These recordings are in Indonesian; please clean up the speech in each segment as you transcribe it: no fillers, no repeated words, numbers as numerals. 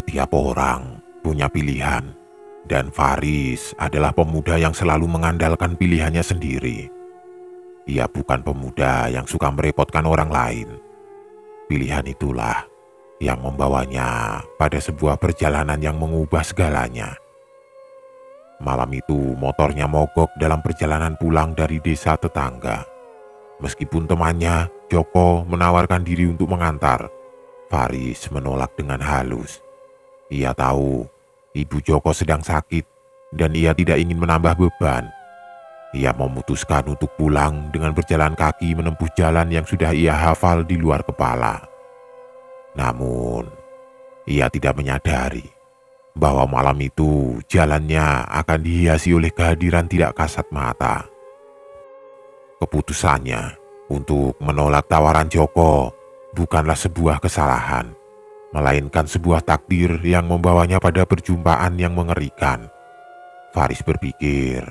Setiap orang punya pilihan, dan Faris adalah pemuda yang selalu mengandalkan pilihannya sendiri. Ia bukan pemuda yang suka merepotkan orang lain. Pilihan itulah yang membawanya pada sebuah perjalanan yang mengubah segalanya. Malam itu motornya mogok dalam perjalanan pulang dari desa tetangga. Meskipun temannya, Joko, menawarkan diri untuk mengantar, Faris menolak dengan halus. Ia tahu ibu Joko sedang sakit dan ia tidak ingin menambah beban. Ia memutuskan untuk pulang dengan berjalan kaki menempuh jalan yang sudah ia hafal di luar kepala. Namun, ia tidak menyadari bahwa malam itu jalannya akan dihiasi oleh kehadiran tidak kasat mata. Keputusannya untuk menolak tawaran Joko bukanlah sebuah kesalahan, melainkan sebuah takdir yang membawanya pada perjumpaan yang mengerikan. Faris berpikir,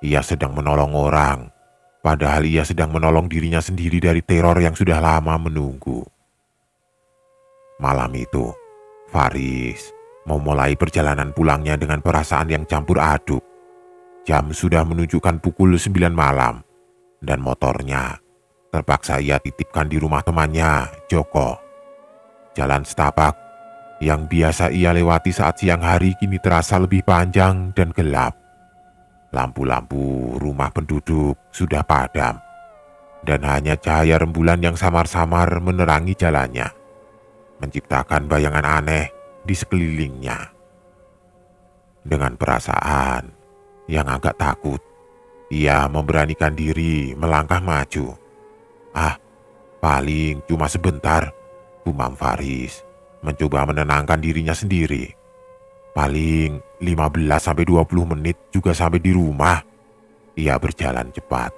ia sedang menolong orang, padahal ia sedang menolong dirinya sendiri dari teror yang sudah lama menunggu. Malam itu, Faris memulai perjalanan pulangnya dengan perasaan yang campur aduk. Jam sudah menunjukkan pukul 9 malam, dan motornya terpaksa ia titipkan di rumah temannya, Joko. Jalan setapak yang biasa ia lewati saat siang hari kini terasa lebih panjang dan gelap. Lampu-lampu rumah penduduk sudah padam, dan hanya cahaya rembulan yang samar-samar menerangi jalannya, menciptakan bayangan aneh di sekelilingnya. Dengan perasaan yang agak takut, ia memberanikan diri melangkah maju. Paling cuma sebentar, gumam Faris, mencoba menenangkan dirinya sendiri. Paling 15-20 menit juga sampai di rumah. Ia berjalan cepat.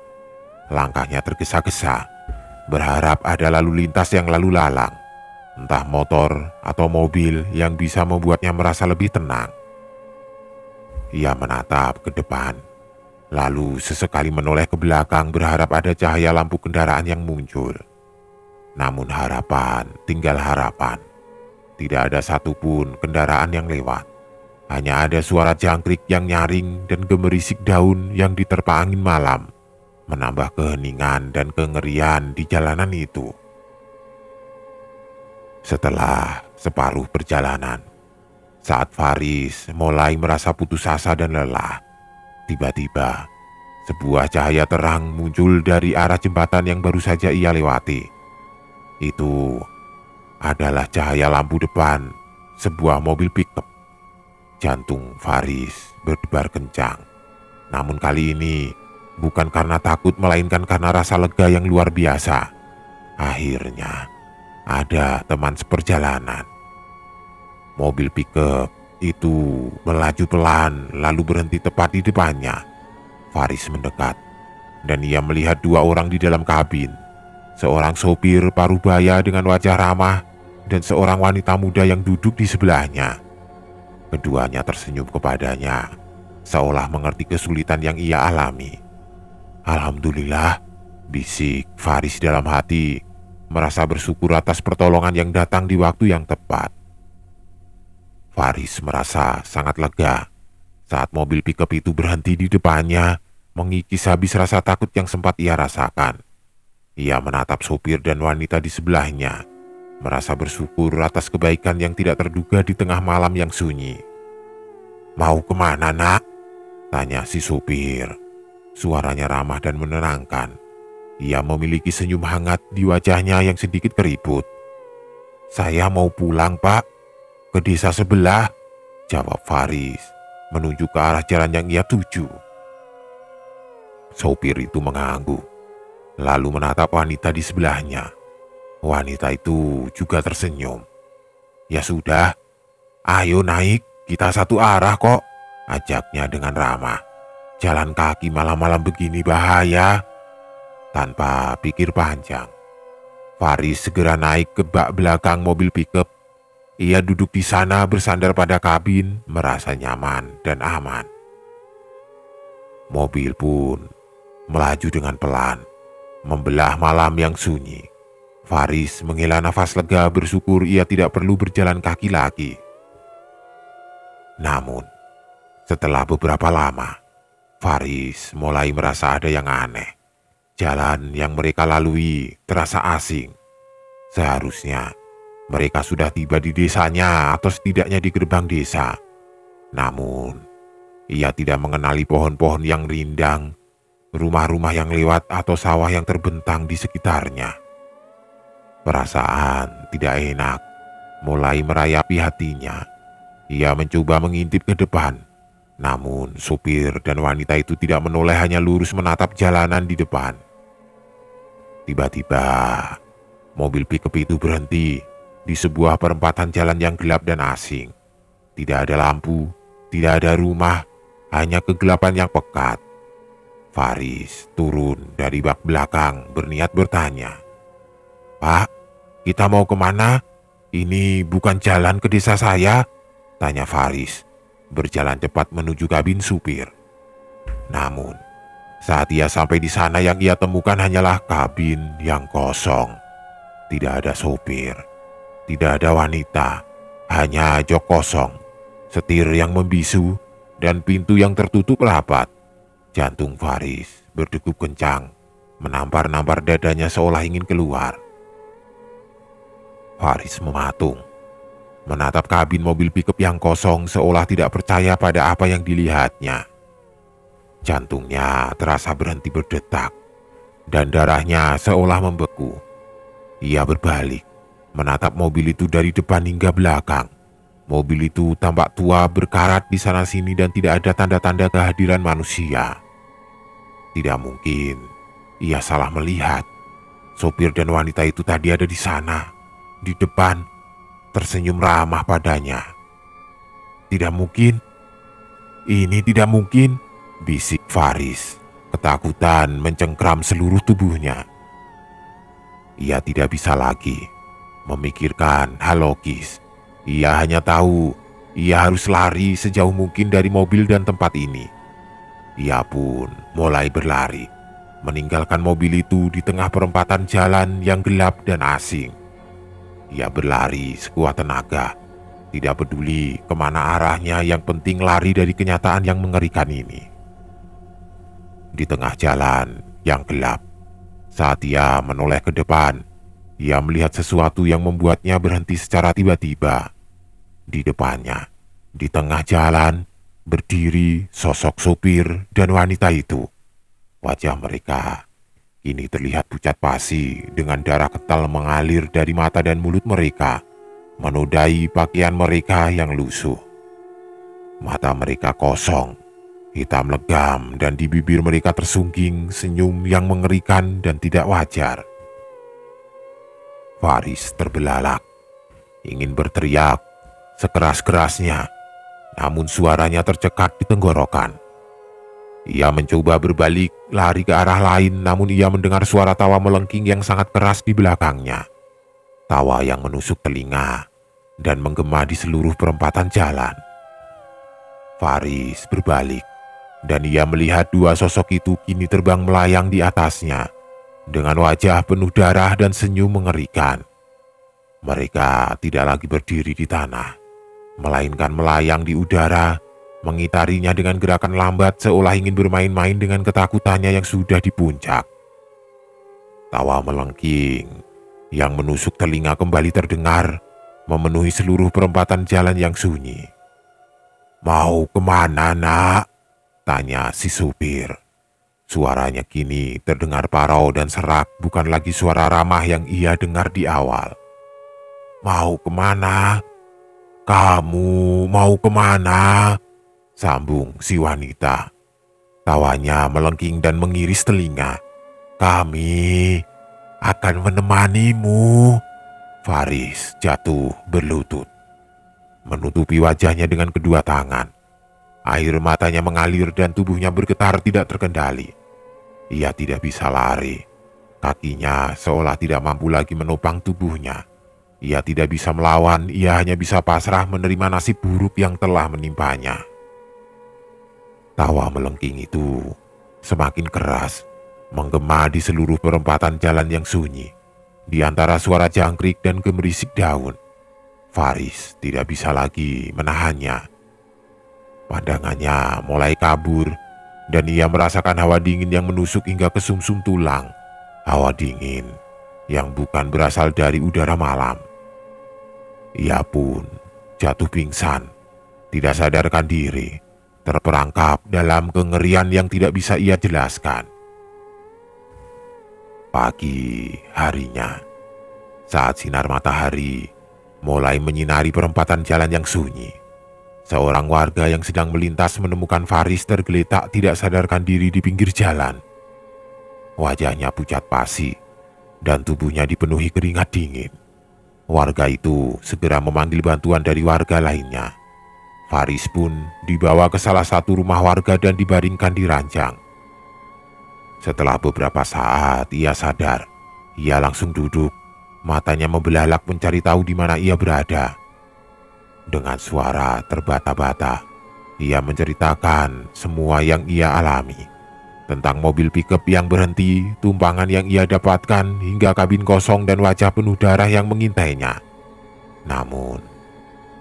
Langkahnya tergesa-gesa, berharap ada lalu lintas yang lalu lalang, entah motor atau mobil yang bisa membuatnya merasa lebih tenang. Ia menatap ke depan, lalu sesekali menoleh ke belakang berharap ada cahaya lampu kendaraan yang muncul. Namun harapan tinggal harapan. Tidak ada satupun kendaraan yang lewat. Hanya ada suara jangkrik yang nyaring dan gemerisik daun yang diterpa angin malam, menambah keheningan dan kengerian di jalanan itu. Setelah separuh perjalanan, saat Faris mulai merasa putus asa dan lelah, tiba-tiba sebuah cahaya terang muncul dari arah jembatan yang baru saja ia lewati. Itu adalah cahaya lampu depan sebuah mobil pickup. Jantung Faris berdebar kencang. Namun kali ini bukan karena takut, melainkan karena rasa lega yang luar biasa. Akhirnya ada teman seperjalanan. Mobil pickup itu melaju pelan lalu berhenti tepat di depannya. Faris mendekat dan ia melihat dua orang di dalam kabin. Seorang sopir parubaya dengan wajah ramah dan seorang wanita muda yang duduk di sebelahnya. Keduanya tersenyum kepadanya, seolah mengerti kesulitan yang ia alami. Alhamdulillah, bisik Faris dalam hati, merasa bersyukur atas pertolongan yang datang di waktu yang tepat. Faris merasa sangat lega saat mobil pickup itu berhenti di depannya, mengikis habis rasa takut yang sempat ia rasakan. Ia menatap sopir dan wanita di sebelahnya, merasa bersyukur atas kebaikan yang tidak terduga di tengah malam yang sunyi. "Mau kemana, nak?" tanya si sopir. Suaranya ramah dan menenangkan. Ia memiliki senyum hangat di wajahnya yang sedikit keriput. "Saya mau pulang, Pak. Ke desa sebelah," jawab Faris, menunjuk ke arah jalan yang ia tuju. Sopir itu mengangguk, lalu menatap wanita di sebelahnya. Wanita itu juga tersenyum. "Ya sudah, ayo naik, kita satu arah kok," ajaknya dengan ramah. "Jalan kaki malam-malam begini bahaya." Tanpa pikir panjang, Faris segera naik ke bak belakang mobil pickup. Ia duduk di sana bersandar pada kabin, merasa nyaman dan aman. Mobil pun melaju dengan pelan, membelah malam yang sunyi. Faris menghela nafas lega bersyukur ia tidak perlu berjalan kaki lagi. Namun, setelah beberapa lama, Faris mulai merasa ada yang aneh. Jalan yang mereka lalui terasa asing. Seharusnya mereka sudah tiba di desanya atau setidaknya di gerbang desa. Namun, ia tidak mengenali pohon-pohon yang rindang, rumah-rumah yang lewat atau sawah yang terbentang di sekitarnya. Perasaan tidak enak mulai merayapi hatinya. Ia mencoba mengintip ke depan. Namun supir dan wanita itu tidak menoleh, hanya lurus menatap jalanan di depan. Tiba-tiba mobil pickup itu berhenti di sebuah perempatan jalan yang gelap dan asing. Tidak ada lampu, tidak ada rumah, hanya kegelapan yang pekat. Faris turun dari bak belakang berniat bertanya. "Pak, kita mau kemana? Ini bukan jalan ke desa saya?" tanya Faris, berjalan cepat menuju kabin supir. Namun, saat ia sampai di sana, yang ia temukan hanyalah kabin yang kosong. Tidak ada sopir, tidak ada wanita, hanya jok kosong, setir yang membisu, dan pintu yang tertutup rapat. Jantung Faris berdegup kencang, menampar-nampar dadanya seolah ingin keluar. Faris mematung, menatap kabin mobil pickup yang kosong seolah tidak percaya pada apa yang dilihatnya. Jantungnya terasa berhenti berdetak, dan darahnya seolah membeku. Ia berbalik, menatap mobil itu dari depan hingga belakang. Mobil itu tampak tua, berkarat di sana-sini, dan tidak ada tanda-tanda kehadiran manusia. Tidak mungkin ia salah melihat. Sopir dan wanita itu tadi ada di sana, di depan, tersenyum ramah padanya. Tidak mungkin, ini tidak mungkin, bisik Faris. Ketakutan mencengkram seluruh tubuhnya. Ia tidak bisa lagi memikirkan hal logis. Ia hanya tahu ia harus lari sejauh mungkin dari mobil dan tempat ini. Ia pun mulai berlari, meninggalkan mobil itu di tengah perempatan jalan yang gelap dan asing. Ia berlari sekuat tenaga, tidak peduli kemana arahnya, yang penting lari dari kenyataan yang mengerikan ini. Di tengah jalan yang gelap, saat ia menoleh ke depan, ia melihat sesuatu yang membuatnya berhenti secara tiba-tiba. Di depannya, di tengah jalan, berdiri sosok sopir dan wanita itu. Wajah mereka kini terlihat pucat pasi, dengan darah kental mengalir dari mata dan mulut mereka, menodai pakaian mereka yang lusuh. Mata mereka kosong, hitam legam, dan di bibir mereka tersungging senyum yang mengerikan dan tidak wajar. Faris terbelalak, ingin berteriak sekeras-kerasnya, namun suaranya tercekat di tenggorokan. Ia mencoba berbalik, lari ke arah lain, namun ia mendengar suara tawa melengking yang sangat keras di belakangnya. Tawa yang menusuk telinga dan menggema di seluruh perempatan jalan. Faris berbalik, dan ia melihat dua sosok itu kini terbang melayang di atasnya, dengan wajah penuh darah dan senyum mengerikan. Mereka tidak lagi berdiri di tanah, melainkan melayang di udara, mengitarinya dengan gerakan lambat seolah ingin bermain-main dengan ketakutannya yang sudah di puncak. Tawa melengking yang menusuk telinga kembali terdengar, memenuhi seluruh perempatan jalan yang sunyi. "Mau kemana, nak?" tanya si supir. Suaranya kini terdengar parau dan serak, bukan lagi suara ramah yang ia dengar di awal. "Mau kemana? Kamu mau kemana?" sambung si wanita. Tawanya melengking dan mengiris telinga. "Kami akan menemanimu." Faris jatuh berlutut, menutupi wajahnya dengan kedua tangan. Air matanya mengalir dan tubuhnya bergetar tidak terkendali. Ia tidak bisa lari. Kakinya seolah tidak mampu lagi menopang tubuhnya. Ia tidak bisa melawan, ia hanya bisa pasrah menerima nasib buruk yang telah menimpanya. Tawa melengking itu semakin keras, menggema di seluruh perempatan jalan yang sunyi. Di antara suara jangkrik dan gemerisik daun, Faris tidak bisa lagi menahannya. Pandangannya mulai kabur dan ia merasakan hawa dingin yang menusuk hingga ke sumsum tulang. Hawa dingin yang bukan berasal dari udara malam. Ia pun jatuh pingsan, tidak sadarkan diri, terperangkap dalam kengerian yang tidak bisa ia jelaskan. Pagi harinya, saat sinar matahari mulai menyinari perempatan jalan yang sunyi, seorang warga yang sedang melintas menemukan Faris tergeletak tidak sadarkan diri di pinggir jalan. Wajahnya pucat pasi dan tubuhnya dipenuhi keringat dingin. Warga itu segera memanggil bantuan dari warga lainnya. Faris pun dibawa ke salah satu rumah warga dan dibaringkan di ranjang. Setelah beberapa saat ia sadar. Ia langsung duduk, matanya membelalak mencari tahu di mana ia berada. Dengan suara terbata-bata, ia menceritakan semua yang ia alami. Tentang mobil pickup yang berhenti, tumpangan yang ia dapatkan, hingga kabin kosong dan wajah penuh darah yang mengintainya. Namun,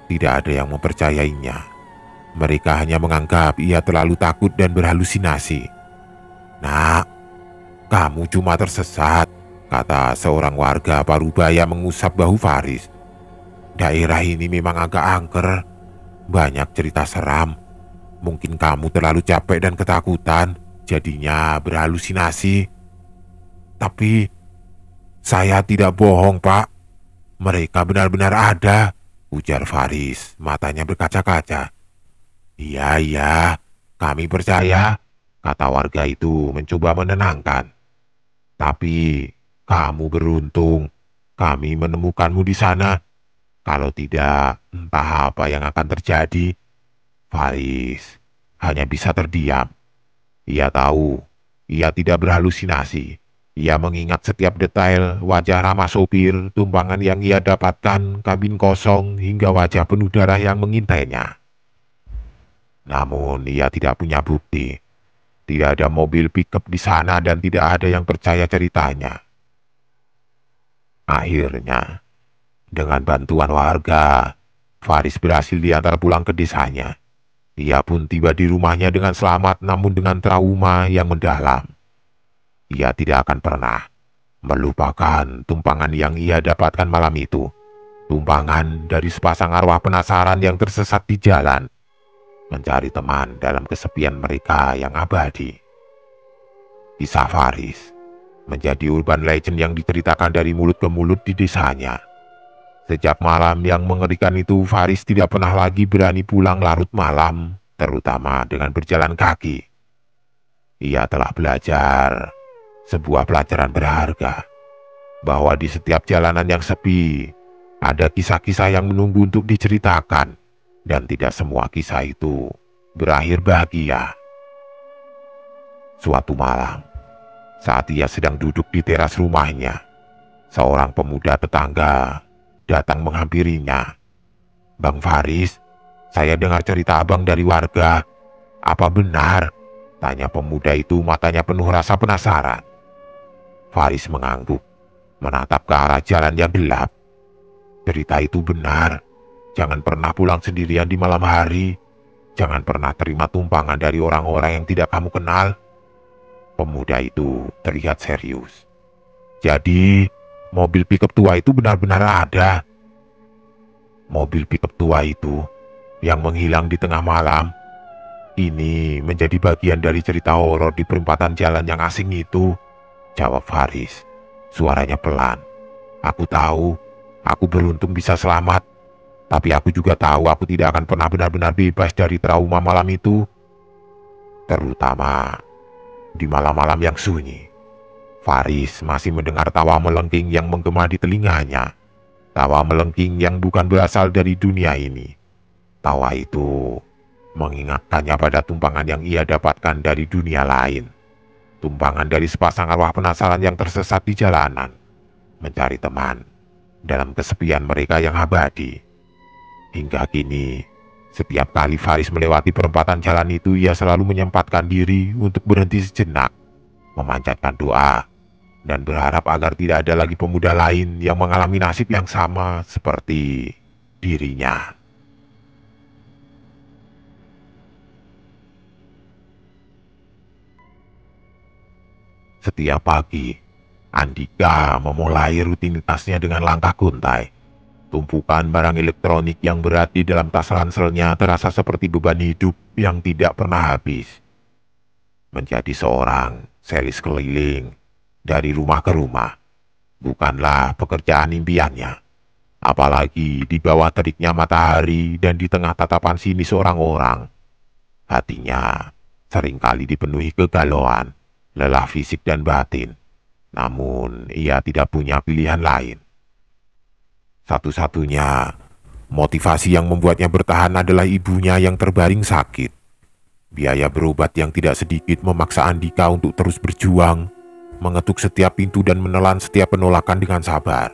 tidak ada yang mempercayainya. Mereka hanya menganggap ia terlalu takut dan berhalusinasi. "Nak, kamu cuma tersesat," kata seorang warga parubaya mengusap bahu Faris. "Daerah ini memang agak angker, banyak cerita seram. Mungkin kamu terlalu capek dan ketakutan, jadinya berhalusinasi." "Tapi saya tidak bohong, Pak. Mereka benar-benar ada," ujar Faris, matanya berkaca-kaca. Iya, kami percaya," kata warga itu mencoba menenangkan. "Tapi kamu beruntung, kami menemukanmu di sana. Kalau tidak, entah apa yang akan terjadi." Faris hanya bisa terdiam. Ia tahu, ia tidak berhalusinasi. Ia mengingat setiap detail wajah ramah sopir, tumpangan yang ia dapatkan, kabin kosong, hingga wajah penuh darah yang mengintainya. Namun ia tidak punya bukti. Tidak ada mobil pickup di sana dan tidak ada yang percaya ceritanya. Akhirnya, dengan bantuan warga, Faris berhasil diantar pulang ke desanya. Ia pun tiba di rumahnya dengan selamat namun dengan trauma yang mendalam. Ia tidak akan pernah melupakan tumpangan yang ia dapatkan malam itu. Tumpangan dari sepasang arwah penasaran yang tersesat di jalan, mencari teman dalam kesepian mereka yang abadi. Kisah Faris menjadi urban legend yang diceritakan dari mulut ke mulut di desanya. Sejak malam yang mengerikan itu, Faris tidak pernah lagi berani pulang larut malam, terutama dengan berjalan kaki. Ia telah belajar sebuah pelajaran berharga, bahwa di setiap jalanan yang sepi, ada kisah-kisah yang menunggu untuk diceritakan, dan tidak semua kisah itu berakhir bahagia. Suatu malam, saat ia sedang duduk di teras rumahnya, seorang pemuda tetangga datang menghampirinya. "Bang Faris, saya dengar cerita abang dari warga. Apa benar?" tanya pemuda itu, matanya penuh rasa penasaran. Faris mengangguk, menatap ke arah jalan yang gelap. "Cerita itu benar. Jangan pernah pulang sendirian di malam hari. Jangan pernah terima tumpangan dari orang-orang yang tidak kamu kenal." Pemuda itu terlihat serius. "Jadi, mobil pickup tua itu benar-benar ada?" "Mobil pickup tua itu yang menghilang di tengah malam. Ini menjadi bagian dari cerita horor di perempatan jalan yang asing itu," jawab Faris. Suaranya pelan. "Aku tahu, aku beruntung bisa selamat. Tapi aku juga tahu aku tidak akan pernah benar-benar bebas dari trauma malam itu. Terutama di malam-malam yang sunyi." Faris masih mendengar tawa melengking yang menggema di telinganya. Tawa melengking yang bukan berasal dari dunia ini. Tawa itu mengingatkannya pada tumpangan yang ia dapatkan dari dunia lain. Tumpangan dari sepasang arwah penasaran yang tersesat di jalanan, mencari teman dalam kesepian mereka yang abadi. Hingga kini, setiap kali Faris melewati perempatan jalan itu, ia selalu menyempatkan diri untuk berhenti sejenak, memanjatkan doa, dan berharap agar tidak ada lagi pemuda lain yang mengalami nasib yang sama seperti dirinya. Setiap pagi, Andika memulai rutinitasnya dengan langkah guntai. Tumpukan barang elektronik yang berat di dalam tas ranselnya terasa seperti beban hidup yang tidak pernah habis. Menjadi seorang selis keliling dari rumah ke rumah bukanlah pekerjaan impiannya. Apalagi di bawah teriknya matahari dan di tengah tatapan sinis orang-orang. Hatinya seringkali dipenuhi kegalauan, lelah fisik dan batin. Namun ia tidak punya pilihan lain. Satu-satunya motivasi yang membuatnya bertahan adalah ibunya yang terbaring sakit. Biaya berobat yang tidak sedikit memaksa Andika untuk terus berjuang, mengetuk setiap pintu dan menelan setiap penolakan dengan sabar.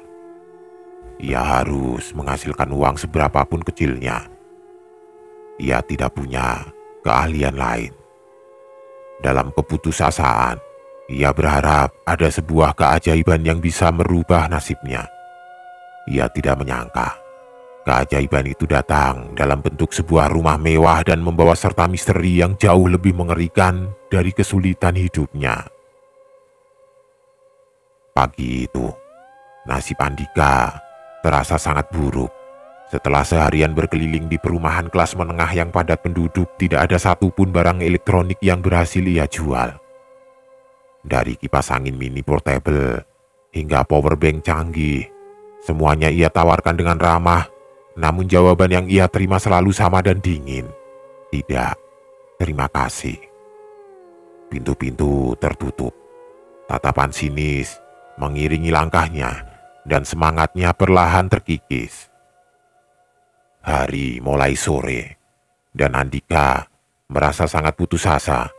Ia harus menghasilkan uang seberapapun kecilnya. Ia tidak punya keahlian lain. Dalam keputusasaan, ia berharap ada sebuah keajaiban yang bisa merubah nasibnya. Ia tidak menyangka keajaiban itu datang dalam bentuk sebuah rumah mewah dan membawa serta misteri yang jauh lebih mengerikan dari kesulitan hidupnya. Pagi itu, nasib Andika terasa sangat buruk. Setelah seharian berkeliling di perumahan kelas menengah yang padat penduduk, tidak ada satupun barang elektronik yang berhasil ia jual. Dari kipas angin mini portable hingga powerbank canggih, semuanya ia tawarkan dengan ramah, namun jawaban yang ia terima selalu sama dan dingin. Tidak, terima kasih. Pintu-pintu tertutup. Tatapan sinis mengiringi langkahnya dan semangatnya perlahan terkikis. Hari mulai sore dan Andika merasa sangat putus asa.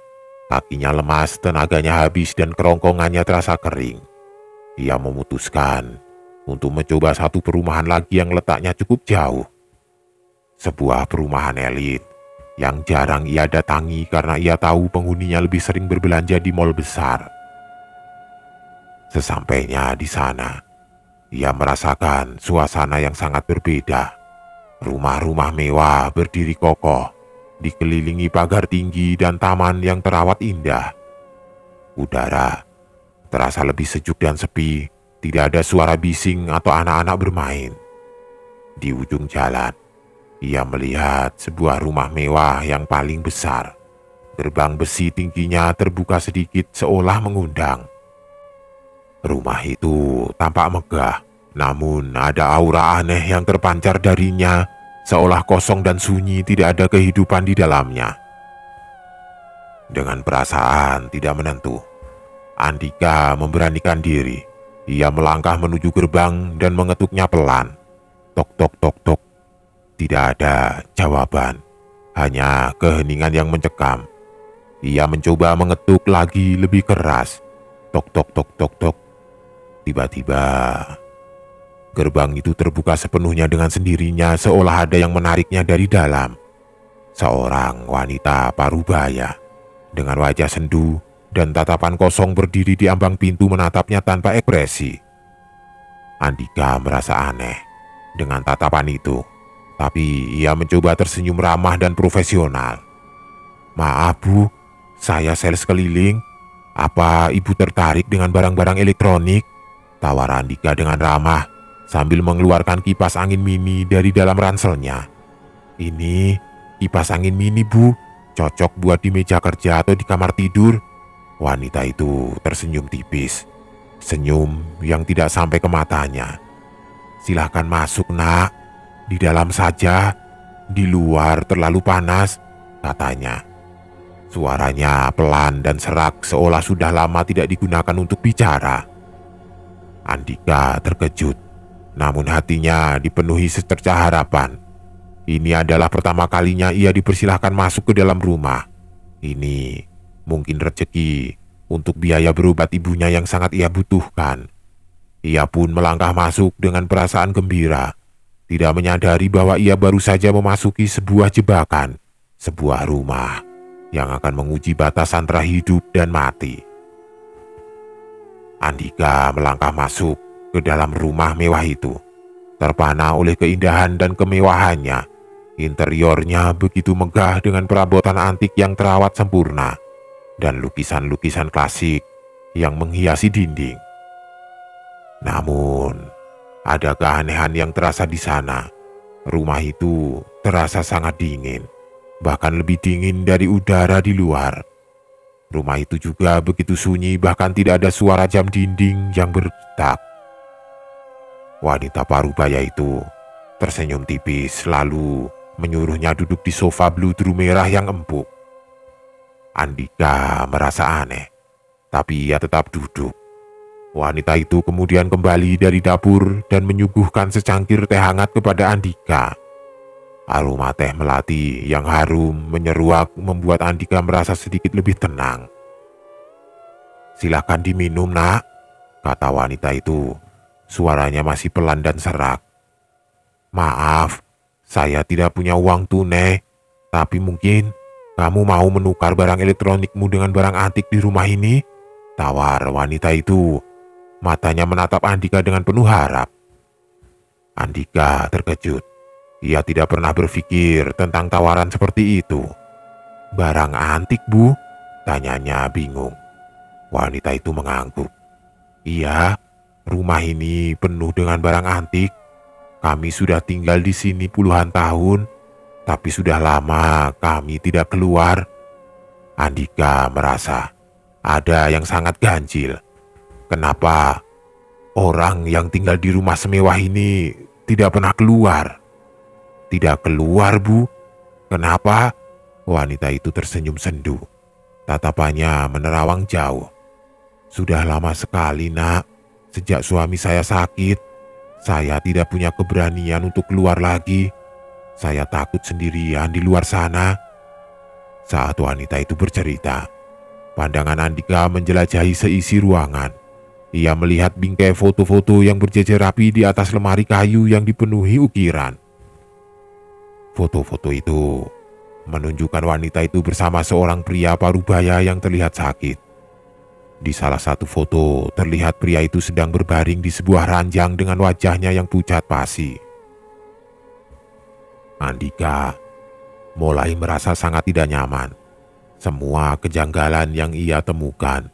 Kakinya lemas, tenaganya habis dan kerongkongannya terasa kering. Ia memutuskan untuk mencoba satu perumahan lagi yang letaknya cukup jauh. Sebuah perumahan elit yang jarang ia datangi karena ia tahu penghuninya lebih sering berbelanja di mal besar. Sesampainya di sana, ia merasakan suasana yang sangat berbeda. Rumah-rumah mewah berdiri kokoh, dikelilingi pagar tinggi dan taman yang terawat indah. Udara terasa lebih sejuk dan sepi. Tidak ada suara bising atau anak-anak bermain. Di ujung jalan, ia melihat sebuah rumah mewah yang paling besar. Gerbang besi tingginya terbuka sedikit seolah mengundang. Rumah itu tampak megah, namun ada aura aneh yang terpancar darinya, seolah kosong dan sunyi, tidak ada kehidupan di dalamnya. Dengan perasaan tidak menentu, Andika memberanikan diri. Ia melangkah menuju gerbang dan mengetuknya pelan. Tok tok tok tok. Tidak ada jawaban, hanya keheningan yang mencekam. Ia mencoba mengetuk lagi lebih keras. Tok tok tok tok tok. Tiba-tiba gerbang itu terbuka sepenuhnya dengan sendirinya, seolah ada yang menariknya dari dalam. Seorang wanita parubaya dengan wajah sendu dan tatapan kosong berdiri di ambang pintu menatapnya tanpa ekspresi. Andika merasa aneh dengan tatapan itu, tapi ia mencoba tersenyum ramah dan profesional. "Maaf Bu, saya sales keliling. Apa Ibu tertarik dengan barang-barang elektronik?" tawar Andika dengan ramah sambil mengeluarkan kipas angin mini dari dalam ranselnya. "Ini kipas angin mini Bu, cocok buat di meja kerja atau di kamar tidur." Wanita itu tersenyum tipis, senyum yang tidak sampai ke matanya. "Silahkan masuk Nak, di dalam saja, di luar terlalu panas," katanya. Suaranya pelan dan serak seolah sudah lama tidak digunakan untuk bicara. Andika terkejut, namun hatinya dipenuhi secercah harapan. Ini adalah pertama kalinya ia dipersilahkan masuk ke dalam rumah. Ini mungkin rezeki untuk biaya berobat ibunya yang sangat ia butuhkan. Ia pun melangkah masuk dengan perasaan gembira, tidak menyadari bahwa ia baru saja memasuki sebuah jebakan, sebuah rumah yang akan menguji batas antara hidup dan mati. Andika melangkah masuk ke dalam rumah mewah itu, terpana oleh keindahan dan kemewahannya. Interiornya begitu megah dengan perabotan antik yang terawat sempurna dan lukisan-lukisan klasik yang menghiasi dinding. Namun, ada keanehan yang terasa di sana. Rumah itu terasa sangat dingin, bahkan lebih dingin dari udara di luar. Rumah itu juga begitu sunyi, bahkan tidak ada suara jam dinding yang berdetak. Wanita parubaya itu tersenyum tipis lalu menyuruhnya duduk di sofa bludru merah yang empuk. Andika merasa aneh, tapi ia tetap duduk. Wanita itu kemudian kembali dari dapur dan menyuguhkan secangkir teh hangat kepada Andika. Aroma teh melati yang harum menyeruak membuat Andika merasa sedikit lebih tenang. "Silakan diminum, Nak," kata wanita itu. Suaranya masih pelan dan serak. "Maaf, saya tidak punya uang tunai, tapi mungkin kamu mau menukar barang elektronikmu dengan barang antik di rumah ini?" tawar wanita itu. Matanya menatap Andika dengan penuh harap. Andika terkejut. Ia tidak pernah berpikir tentang tawaran seperti itu. "Barang antik, Bu?" tanyanya bingung. Wanita itu mengangguk. "Iya, rumah ini penuh dengan barang antik. Kami sudah tinggal di sini puluhan tahun, tapi sudah lama kami tidak keluar." Andika merasa ada yang sangat ganjil. Kenapa orang yang tinggal di rumah semewah ini tidak pernah keluar? "Tidak keluar, Bu? Kenapa?" Wanita itu tersenyum sendu. Tatapannya menerawang jauh. "Sudah lama sekali, Nak. Sejak suami saya sakit, saya tidak punya keberanian untuk keluar lagi. Saya takut sendirian di luar sana." Saat wanita itu bercerita, pandangan Andika menjelajahi seisi ruangan. Ia melihat bingkai foto-foto yang berjejer rapi di atas lemari kayu yang dipenuhi ukiran. Foto-foto itu menunjukkan wanita itu bersama seorang pria parubaya yang terlihat sakit. Di salah satu foto terlihat pria itu sedang berbaring di sebuah ranjang dengan wajahnya yang pucat pasi. Andika mulai merasa sangat tidak nyaman. Semua kejanggalan yang ia temukan,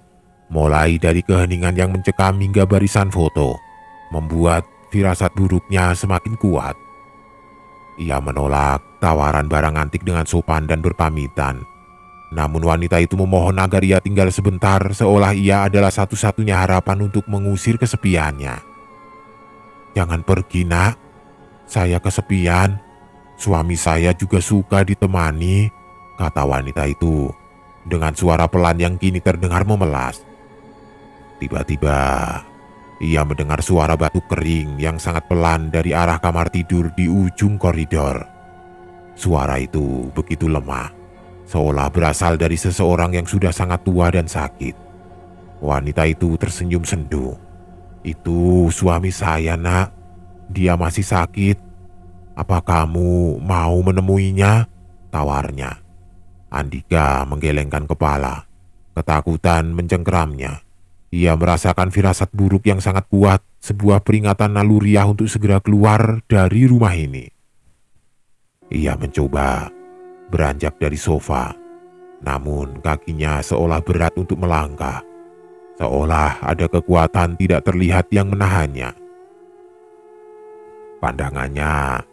mulai dari keheningan yang mencekam hingga barisan foto, membuat firasat buruknya semakin kuat. Ia menolak tawaran barang antik dengan sopan dan berpamitan. Namun wanita itu memohon agar ia tinggal sebentar, seolah ia adalah satu-satunya harapan untuk mengusir kesepiannya. "Jangan pergi, Nak. Saya kesepian. Suami saya juga suka ditemani," kata wanita itu dengan suara pelan yang kini terdengar memelas. Tiba-tiba ia mendengar suara batuk kering yang sangat pelan dari arah kamar tidur di ujung koridor. Suara itu begitu lemah, seolah berasal dari seseorang yang sudah sangat tua dan sakit. Wanita itu tersenyum sendu. "Itu suami saya, Nak. Dia masih sakit. Apa kamu mau menemuinya?" tawarnya. Andika menggelengkan kepala. Ketakutan mencengkeramnya. Ia merasakan firasat buruk yang sangat kuat, sebuah peringatan naluriah untuk segera keluar dari rumah ini. Ia mencoba beranjak dari sofa, namun kakinya seolah berat untuk melangkah, seolah ada kekuatan tidak terlihat yang menahannya. Pandangannya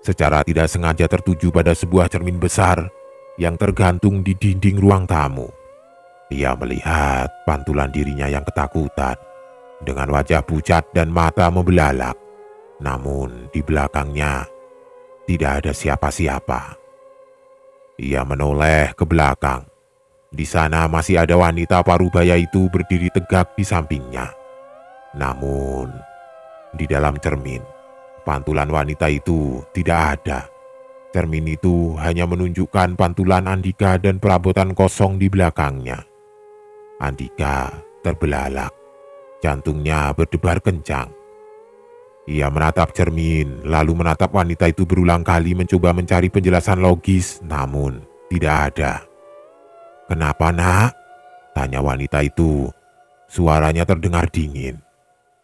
secara tidak sengaja tertuju pada sebuah cermin besar yang tergantung di dinding ruang tamu. Ia melihat pantulan dirinya yang ketakutan, dengan wajah pucat dan mata membelalak. Namun di belakangnya tidak ada siapa-siapa. Ia menoleh ke belakang. Di sana masih ada wanita parubaya itu berdiri tegak di sampingnya. Namun di dalam cermin, pantulan wanita itu tidak ada. Cermin itu hanya menunjukkan pantulan Andika dan perabotan kosong di belakangnya. Andika terbelalak, jantungnya berdebar kencang. Ia menatap cermin, lalu menatap wanita itu berulang kali mencoba mencari penjelasan logis, namun tidak ada. "Kenapa, Nak?" tanya wanita itu. Suaranya terdengar dingin.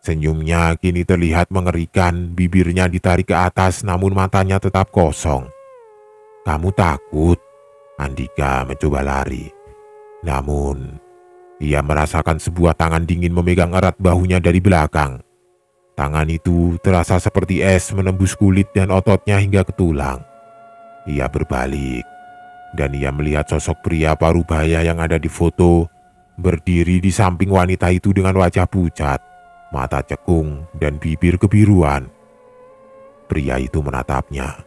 Senyumnya kini terlihat mengerikan, bibirnya ditarik ke atas namun matanya tetap kosong. "Kamu takut?" Andika mencoba lari. Namun Ia merasakan sebuah tangan dingin memegang erat bahunya dari belakang. Tangan itu terasa seperti es menembus kulit dan ototnya hingga ke tulang. Ia berbalik, dan ia melihat sosok pria parubaya yang ada di foto berdiri di samping wanita itu dengan wajah pucat, mata cekung, dan bibir kebiruan. Pria itu menatapnya,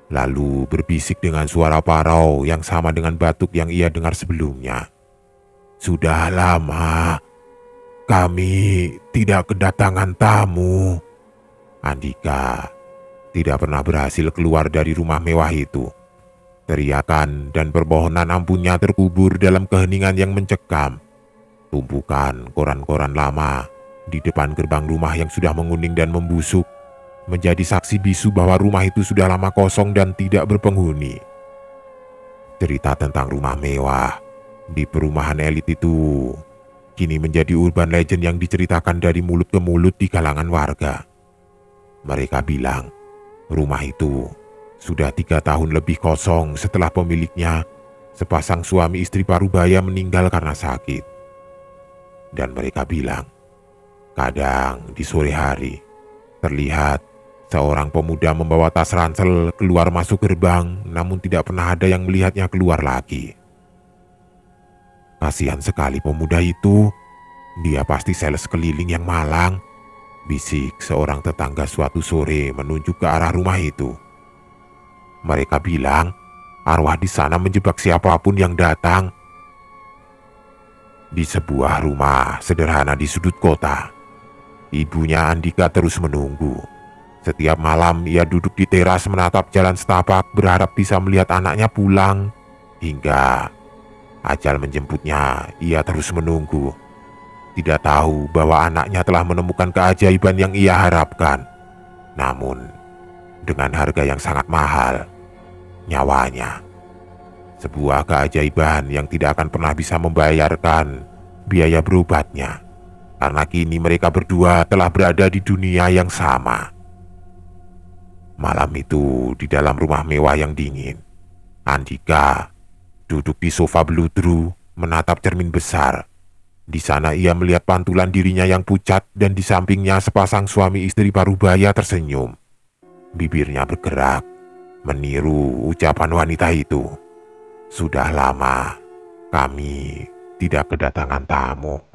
lalu berbisik dengan suara parau yang sama dengan batuk yang ia dengar sebelumnya. "Sudah lama kami tidak kedatangan tamu." Andika tidak pernah berhasil keluar dari rumah mewah itu. Teriakan dan permohonan ampunnya terkubur dalam keheningan yang mencekam. Tumpukan koran-koran lama di depan gerbang rumah yang sudah menguning dan membusuk menjadi saksi bisu bahwa rumah itu sudah lama kosong dan tidak berpenghuni. Cerita tentang rumah mewah di perumahan elit itu kini menjadi urban legend yang diceritakan dari mulut ke mulut di kalangan warga. Mereka bilang rumah itu sudah 3 tahun lebih kosong setelah pemiliknya, sepasang suami istri parubaya, meninggal karena sakit. Dan mereka bilang, kadang di sore hari terlihat seorang pemuda membawa tas ransel keluar masuk gerbang, namun tidak pernah ada yang melihatnya keluar lagi. "Kasihan sekali pemuda itu, dia pasti sales keliling yang malang," bisik seorang tetangga suatu sore menunjuk ke arah rumah itu. "Mereka bilang arwah di sana menjebak siapapun yang datang." Di sebuah rumah sederhana di sudut kota, ibunya Andika terus menunggu. Setiap malam ia duduk di teras menatap jalan setapak, berharap bisa melihat anaknya pulang. Hingga ajal menjemputnya, ia terus menunggu. Tidak tahu bahwa anaknya telah menemukan keajaiban yang ia harapkan. Namun dengan harga yang sangat mahal, nyawanya. Sebuah keajaiban yang tidak akan pernah bisa membayarkan biaya berobatnya, karena kini mereka berdua telah berada di dunia yang sama. Malam itu di dalam rumah mewah yang dingin, Andika duduk di sofa beludru menatap cermin besar. Di sana ia melihat pantulan dirinya yang pucat dan di sampingnya sepasang suami istri parubaya tersenyum. Bibirnya bergerak meniru ucapan wanita itu. "Sudah lama kami tidak kedatangan tamu."